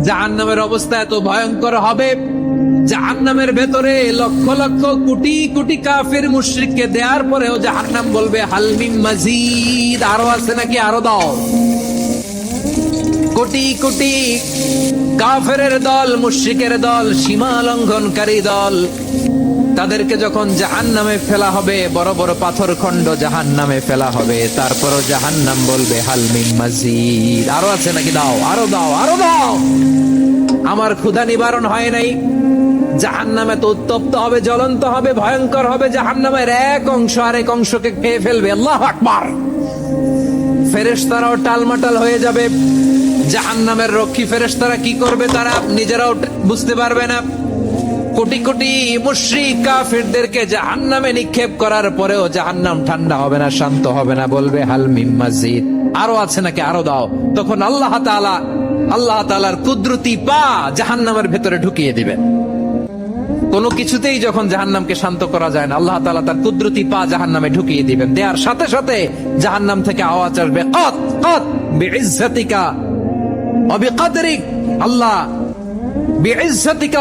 জাহান্নামের অবস্থা এত ভয়ঙ্কর হবে, জাহান্নামের ভেতরে লক্ষ লক্ষ কোটি কোটি কাফির মুশরিককে দেওয়ার পরেও জাহান্নাম বলবে হাল মিন মাজিদ, আরো আছে নাকি, আরো দাও। কোটি কোটি কাফেরের দল, মুশরিকের দল, সীমা লঙ্ঘনকারী দল, তাদেরকে যখন জাহান্নামে ফেলা হবে, বড় বড় পাথর খণ্ড জাহান্নামে ফেলা হবে, তারপরও জাহান্নাম বলবে হাল মিন মাজিদ, আরো আছে নাকি, দাও, আরো দাও, আরো দাও। আমার ক্ষুধা নিবারণ হয় নাই। জাহান্নামে তো উত্তপ্ত হবে, জ্বলন্ত হবে, ভয়ঙ্কর হবে। জাহান্নামের এক অংশ আরেক অংশকে খেয়ে ফেলবে। আল্লাহু আকবার। ফেরেশতারাও টালমাটাল হয়ে যাবে। জাহান্নামের রক্ষী ফেরেশতারা কি করবে তারা নিজেরাও বুঝতে পারবে না। কোটি কোটি মুশরিক কাফিরদেরকে জাহান্নামে নিক্ষেপ করার পরেও জাহান্নাম ঠান্ডা হবে না, শান্ত হবে না, বলবে হাল মিন মাজিদ, আরো আছে নাকি, আরো দাও। তখন আল্লাহ তাআলার কুদরতি পা জাহান্নামের ভেতরে ঢুকিয়ে দিবেন। কোন কিছুতেই যখন জাহান্নামকে শান্ত করা যায় না, আল্লাহ তাআলা তার কুদরতি পা জাহান্নামে ঢুকিয়ে দিবেন। দেয়ার সাথে সাথে জাহান্নাম থেকে আওয়াজ আসবে, কত কত বিইজ্জাতিকা ওয়া বিকদরিক, আল্লাহ বিইজ্জাতিকা